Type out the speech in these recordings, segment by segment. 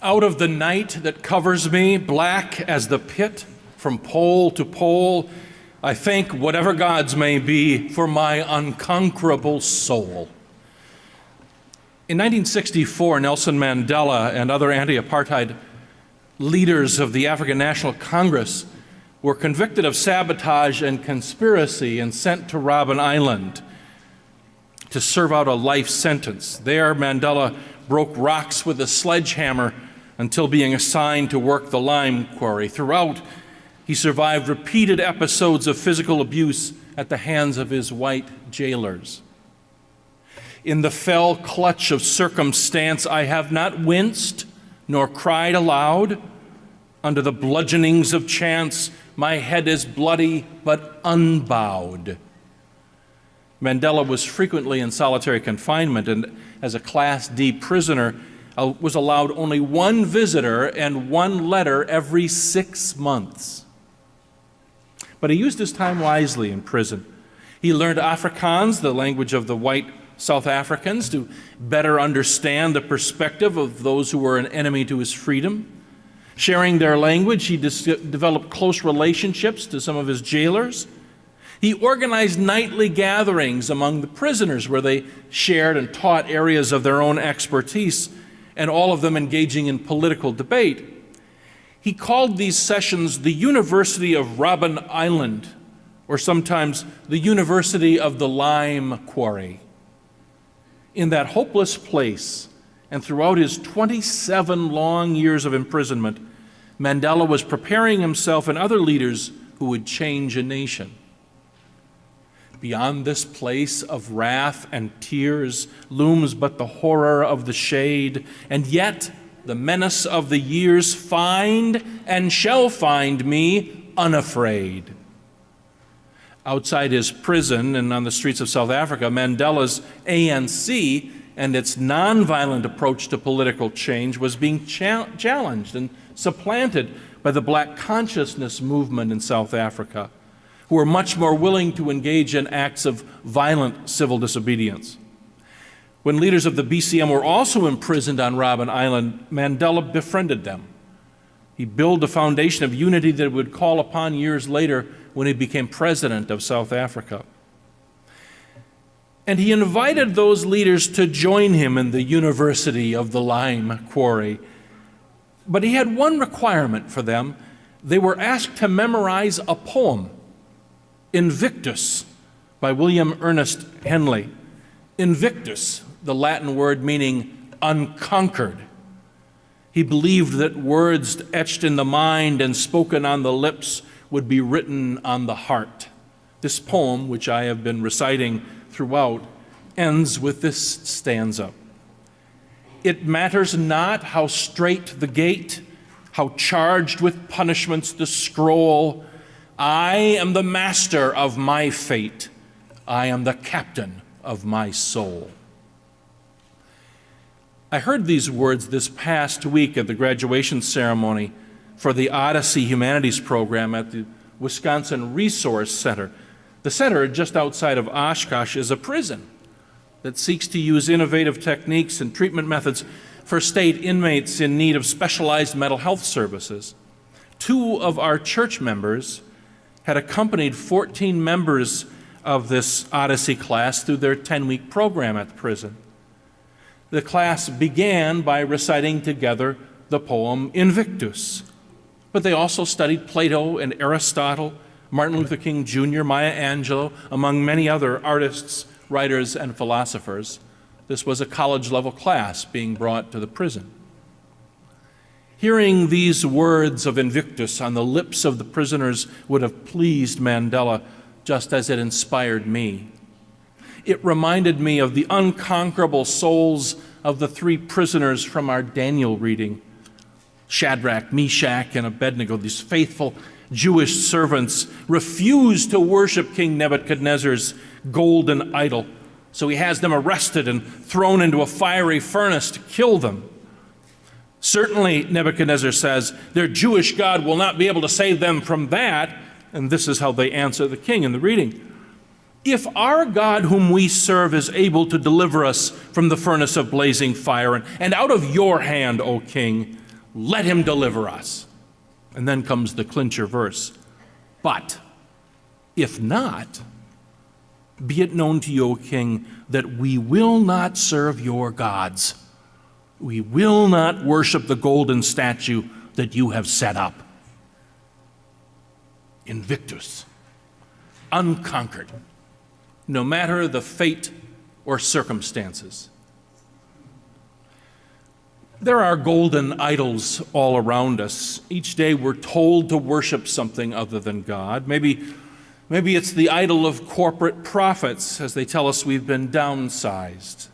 Out of the night that covers me, black as the pit, from pole to pole, I thank whatever gods may be for my unconquerable soul. In 1964, Nelson Mandela and other anti-apartheid leaders of the African National Congress were convicted of sabotage and conspiracy and sent to Robben Island to serve out a life sentence. There, Mandela broke rocks with a sledgehammer until being assigned to work the lime quarry. Throughout, he survived repeated episodes of physical abuse at the hands of his white jailers. In the fell clutch of circumstance, I have not winced nor cried aloud. Under the bludgeonings of chance, my head is bloody but unbowed. Mandela was frequently in solitary confinement, and as a Class D prisoner, was allowed only one visitor and one letter every 6 months. But he used his time wisely in prison. He learned Afrikaans, the language of the white South Africans, to better understand the perspective of those who were an enemy to his freedom. Sharing their language, he developed close relationships to some of his jailers. He organized nightly gatherings among the prisoners where they shared and taught areas of their own expertise, and all of them engaging in political debate. He called these sessions the University of Robben Island, or sometimes the University of the Lime Quarry. In that hopeless place, and throughout his 27 long years of imprisonment, Mandela was preparing himself and other leaders who would change a nation. Beyond this place of wrath and tears looms but the horror of the shade, and yet the menace of the years find and shall find me unafraid. Outside his prison and on the streets of South Africa, Mandela's ANC and its nonviolent approach to political change was being challenged and supplanted by the Black consciousness movement in South Africa, who were much more willing to engage in acts of violent civil disobedience. When leaders of the BCM were also imprisoned on Robben Island, Mandela befriended them. He built a foundation of unity that would call upon years later when he became president of South Africa. And he invited those leaders to join him in the University of the Lime Quarry. But he had one requirement for them. They were asked to memorize a poem, Invictus, by William Ernest Henley. Invictus, the Latin word meaning unconquered. He believed that words etched in the mind and spoken on the lips would be written on the heart. This poem, which I have been reciting throughout, ends with this stanza. It matters not how straight the gate, how charged with punishments the scroll. I am the master of my fate. I am the captain of my soul. I heard these words this past week at the graduation ceremony for the Odyssey Humanities program at the Wisconsin Resource Center. The center, just outside of Oshkosh, is a prison that seeks to use innovative techniques and treatment methods for state inmates in need of specialized mental health services. 2 of our church members had accompanied 14 members of this Odyssey class through their 10-week program at the prison. The class began by reciting together the poem Invictus, but they also studied Plato and Aristotle, Martin Luther King Jr., Maya Angelou, among many other artists, writers, and philosophers. This was a college-level class being brought to the prison. Hearing these words of Invictus on the lips of the prisoners would have pleased Mandela, just as it inspired me. It reminded me of the unconquerable souls of the 3 prisoners from our Daniel reading. Shadrach, Meshach, and Abednego, these faithful Jewish servants, refused to worship King Nebuchadnezzar's golden idol. So he has them arrested and thrown into a fiery furnace to kill them. Certainly, Nebuchadnezzar says, their Jewish God will not be able to save them from that. And this is how they answer the king in the reading. If our God whom we serve is able to deliver us from the furnace of blazing fire and out of your hand, O king, let him deliver us. And then comes the clincher verse. But if not, be it known to you, O king, that we will not serve your gods. We will not worship the golden statue that you have set up. Invictus, unconquered, no matter the fate or circumstances. There are golden idols all around us. Each day we're told to worship something other than God. Maybe it's the idol of corporate profits as they tell us we've been downsized.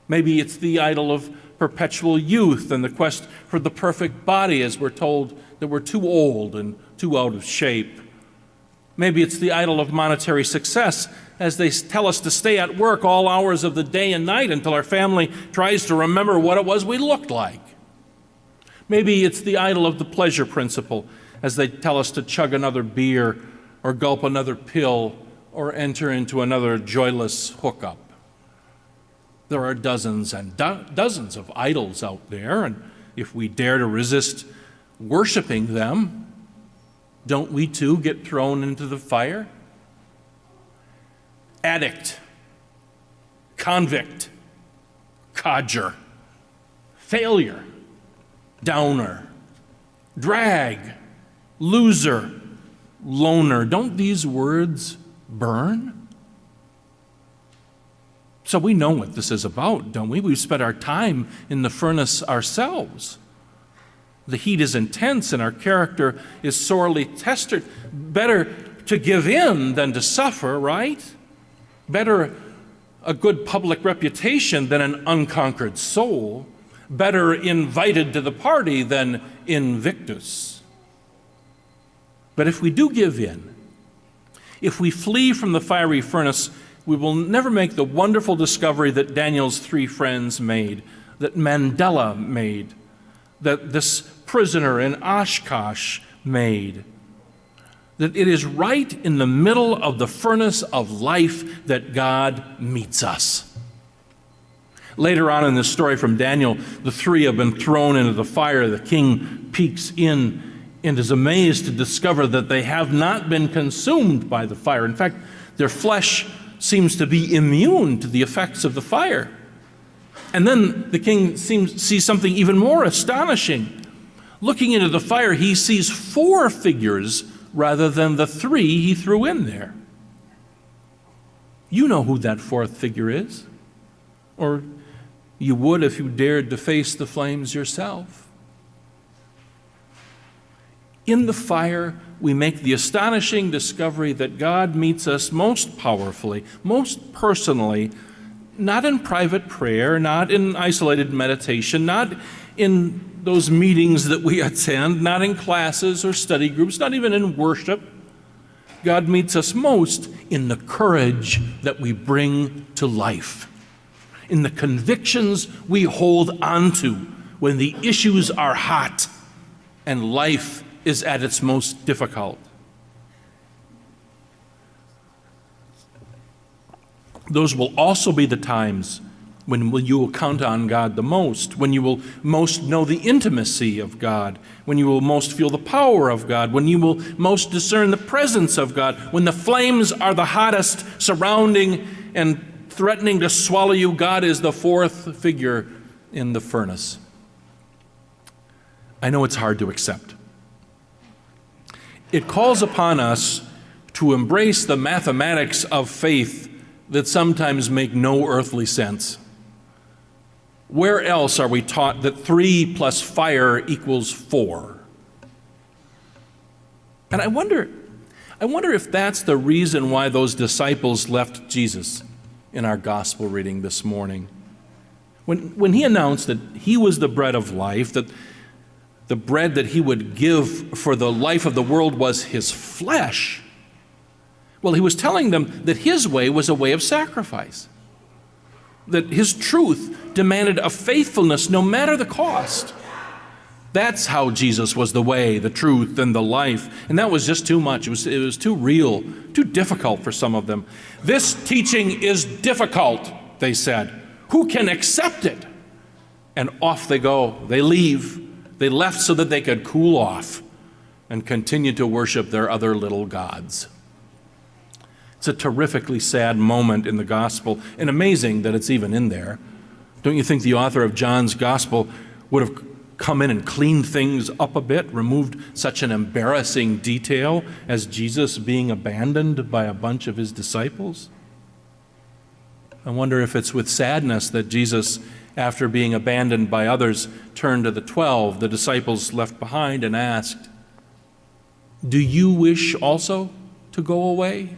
Maybe it's the idol of perpetual youth and the quest for the perfect body as we're told that we're too old and too out of shape. Maybe it's the idol of monetary success as they tell us to stay at work all hours of the day and night until our family tries to remember what it was we looked like. Maybe it's the idol of the pleasure principle as they tell us to chug another beer or gulp another pill or enter into another joyless hookup. There are dozens and dozens of idols out there, and if we dare to resist worshiping them, don't we too get thrown into the fire? Addict, convict, codger, failure, downer, drag, loser, loner. Don't these words burn? So we know what this is about, don't we? We've spent our time in the furnace ourselves. The heat is intense and our character is sorely tested. Better to give in than to suffer, right? Better a good public reputation than an unconquered soul. Better invited to the party than invictus. But if we do give in, if we flee from the fiery furnace, we will never make the wonderful discovery that Daniel's three friends made, that Mandela made, that this prisoner in Oshkosh made. That it is right in the middle of the furnace of life that God meets us. Later on in the story from Daniel, the three have been thrown into the fire. The king peeks in and is amazed to discover that they have not been consumed by the fire. In fact, their flesh seems to be immune to the effects of the fire. And then the king sees something even more astonishing. Looking into the fire, he sees 4 figures rather than the 3 he threw in there. You know who that 4th figure is. Or you would if you dared to face the flames yourself. In the fire, we make the astonishing discovery that God meets us most powerfully, most personally, not in private prayer, not in isolated meditation, not in those meetings that we attend, not in classes or study groups, not even in worship. God meets us most in the courage that we bring to life, in the convictions we hold onto when the issues are hot and life is at its most difficult. Those will also be the times when you will count on God the most, when you will most know the intimacy of God, when you will most feel the power of God, when you will most discern the presence of God, when the flames are the hottest, surrounding and threatening to swallow you. God is the 4th figure in the furnace. I know it's hard to accept. It calls upon us to embrace the mathematics of faith that sometimes make no earthly sense. Where else are we taught that 3 plus fire equals 4? And I wonder if that's the reason why those disciples left Jesus in our gospel reading this morning. When he announced that he was the bread of life, that the bread that he would give for the life of the world was his flesh, well, he was telling them that his way was a way of sacrifice, that his truth demanded a faithfulness no matter the cost. That's how Jesus was the way, the truth, and the life. And that was just too much. It was too real, too difficult for some of them. This teaching is difficult, they said. Who can accept it? And off they go. They leave. They left so that they could cool off and continue to worship their other little gods. It's a terrifically sad moment in the gospel, and amazing that it's even in there. Don't you think the author of John's gospel would have come in and cleaned things up a bit, removed such an embarrassing detail as Jesus being abandoned by a bunch of his disciples? I wonder if it's with sadness that Jesus, after being abandoned by others, turned to the 12, the disciples left behind, and asked, "Do you wish also to go away?"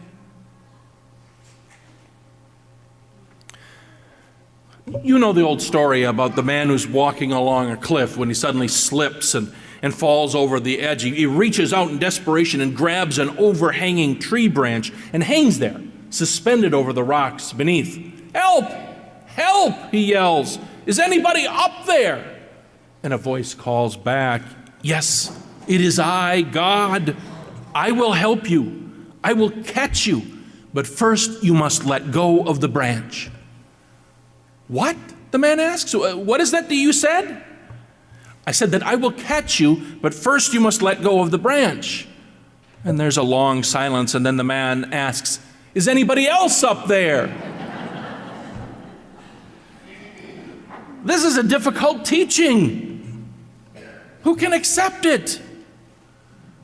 You know the old story about the man who's walking along a cliff when he suddenly slips and falls over the edge. He reaches out in desperation and grabs an overhanging tree branch and hangs there, suspended over the rocks beneath. "Help! Help!" he yells. "Is anybody up there?" And a voice calls back, "Yes, it is I, God. I will help you. I will catch you. But first you must let go of the branch." "What?" the man asks. "What is that you said?" "I said that I will catch you, but first you must let go of the branch." And there's a long silence, and then the man asks, "Is anybody else up there?" This is a difficult teaching. Who can accept it?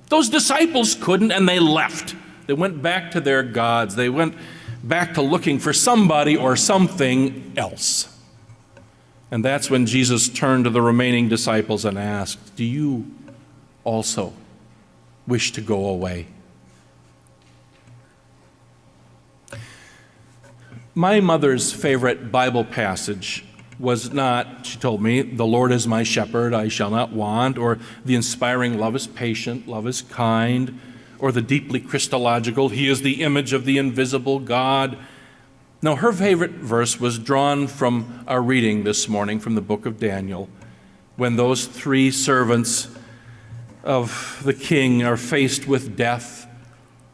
Those disciples couldn't, and they left. They went back to their gods. They went back to looking for somebody or something else. And that's when Jesus turned to the remaining disciples and asked, "Do you also wish to go away?" My mother's favorite Bible passage was not, she told me, "The Lord is my shepherd, I shall not want," or the inspiring "Love is patient, love is kind," or the deeply Christological "He is the image of the invisible God." No, her favorite verse was drawn from our reading this morning from the book of Daniel, when those three servants of the king are faced with death,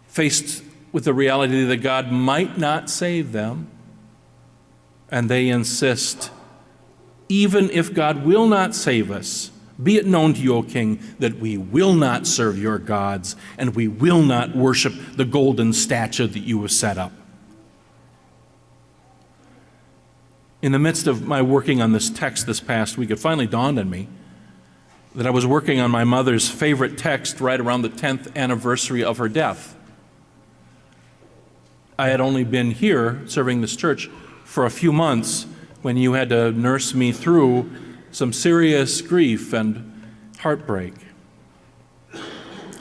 faced with the reality that God might not save them, and they insist, "Even if God will not save us, be it known to you, O king, that we will not serve your gods, and we will not worship the golden statue that you have set up." In the midst of my working on this text this past week, it finally dawned on me that I was working on my mother's favorite text right around the 10th anniversary of her death. I had only been here serving this church for a few months when you had to nurse me through some serious grief and heartbreak.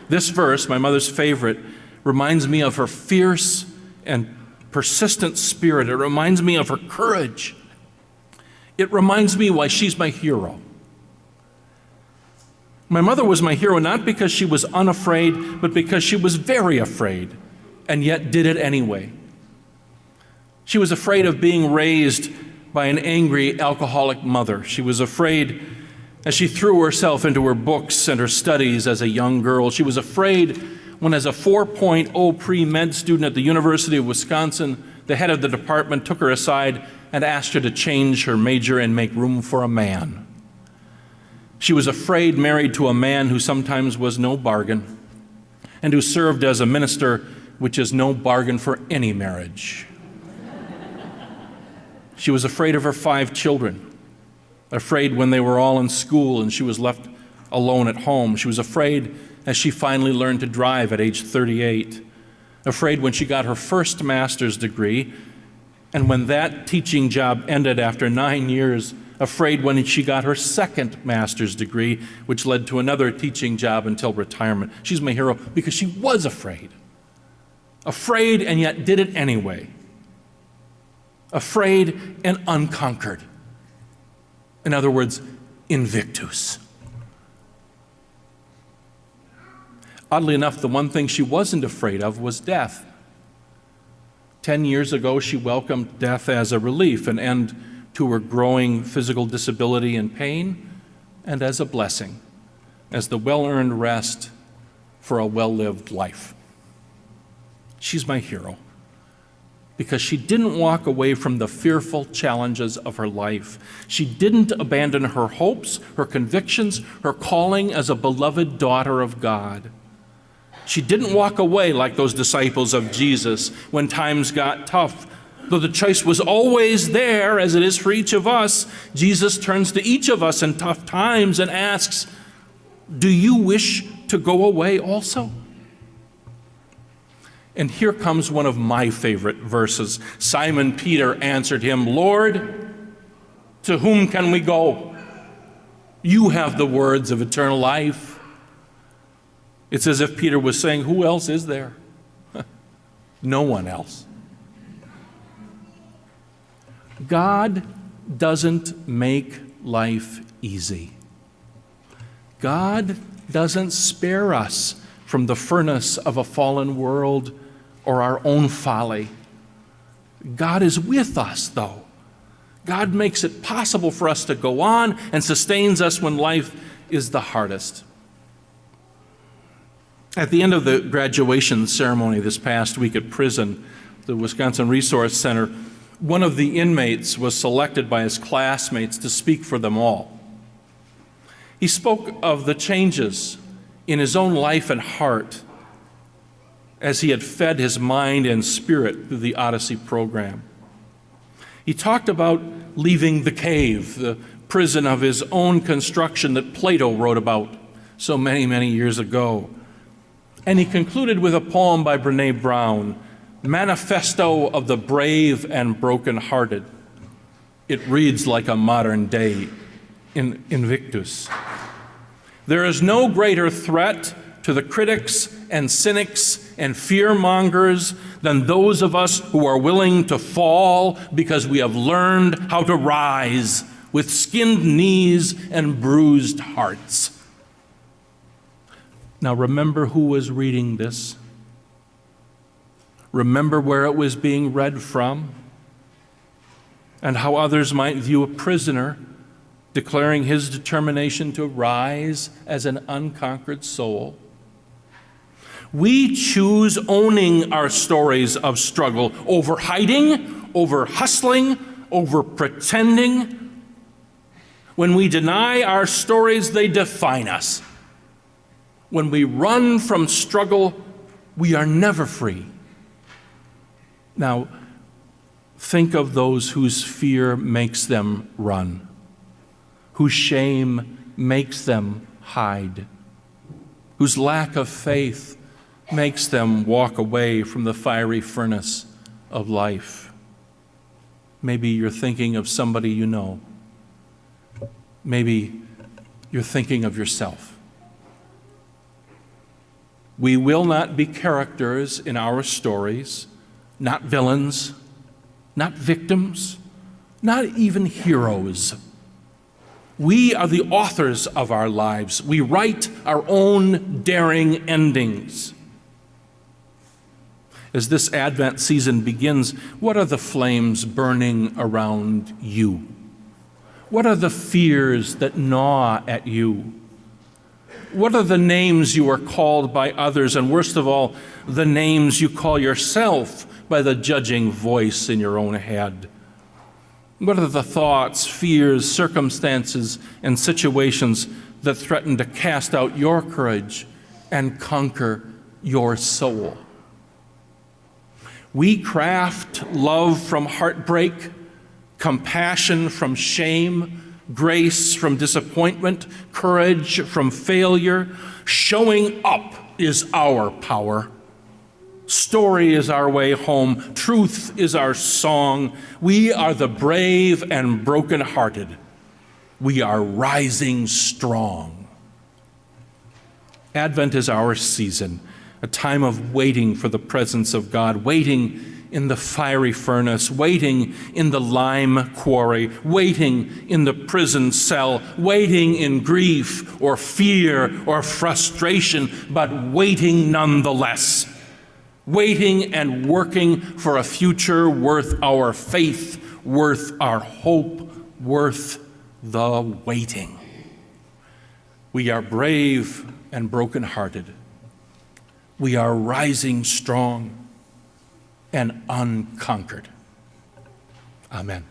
This verse, my mother's favorite, reminds me of her fierce and persistent spirit. It reminds me of her courage. It reminds me why she's my hero. My mother was my hero not because she was unafraid, but because she was very afraid, and yet did it anyway. She was afraid of being raised by an angry alcoholic mother. She was afraid as she threw herself into her books and her studies as a young girl. She was afraid when, as a 4.0 pre-med student at the University of Wisconsin, the head of the department took her aside and asked her to change her major and make room for a man. She was afraid, married to a man who sometimes was no bargain, and who served as a minister, which is no bargain for any marriage. She was afraid of her 5 children, afraid when they were all in school and she was left alone at home. She was afraid as she finally learned to drive at age 38, afraid when she got her first master's degree, and when that teaching job ended after 9 years, afraid when she got her second master's degree, which led to another teaching job until retirement. She's my hero because she was afraid. Afraid and yet did it anyway. Afraid and unconquered. In other words, invictus. Oddly enough, the one thing she wasn't afraid of was death. 10 years ago, she welcomed death as a relief, an end to her growing physical disability and pain, and as a blessing, as the well-earned rest for a well-lived life. She's my hero. because she didn't walk away from the fearful challenges of her life. She didn't abandon her hopes, her convictions, her calling as a beloved daughter of God. She didn't walk away like those disciples of Jesus when times got tough. Though the choice was always there, as it is for each of us, Jesus turns to each of us in tough times and asks, "Do you wish to go away also?" And here comes one of my favorite verses. Simon Peter answered him, "Lord, to whom can we go? You have the words of eternal life." It's as if Peter was saying, who else is there? No one else. God doesn't make life easy. God doesn't spare us from the furnace of a fallen world or our own folly. God is with us, though. God makes it possible for us to go on and sustains us when life is the hardest. At the end of the graduation ceremony this past week at prison, the Wisconsin Resource Center, one of the inmates was selected by his classmates to speak for them all. He spoke of the changes in his own life and heart as he had fed his mind and spirit through the Odyssey program. He talked about leaving the cave, the prison of his own construction that Plato wrote about so many, many years ago. And he concluded with a poem by Brené Brown, Manifesto of the Brave and Broken-Hearted. It reads like a modern-day Invictus. There is no greater threat to the critics and cynics and fear-mongers than those of us who are willing to fall because we have learned how to rise with skinned knees and bruised hearts. Now remember who was reading this. Remember where it was being read from, and how others might view a prisoner declaring his determination to rise as an unconquered soul. We choose owning our stories of struggle over hiding, over hustling, over pretending. When we deny our stories, they define us. When we run from struggle, we are never free. Now, think of those whose fear makes them run, whose shame makes them hide, whose lack of faith makes them walk away from the fiery furnace of life. Maybe you're thinking of somebody you know. Maybe you're thinking of yourself. We will not be characters in our stories, not villains, not victims, not even heroes. We are the authors of our lives. We write our own daring endings. As this Advent season begins, what are the flames burning around you? What are the fears that gnaw at you? What are the names you are called by others, and worst of all, the names you call yourself by the judging voice in your own head? What are the thoughts, fears, circumstances, and situations that threaten to cast out your courage and conquer your soul? We craft love from heartbreak, compassion from shame, grace from disappointment, courage from failure. Showing up is our power. Story is our way home. Truth is our song. We are the brave and brokenhearted. We are rising strong. Advent is our season, a time of waiting for the presence of God, waiting in the fiery furnace, waiting in the lime quarry, waiting in the prison cell, waiting in grief or fear or frustration, but waiting nonetheless. Waiting and working for a future worth our faith, worth our hope, worth the waiting. We are brave and brokenhearted. We are rising strong. and unconquered. Amen.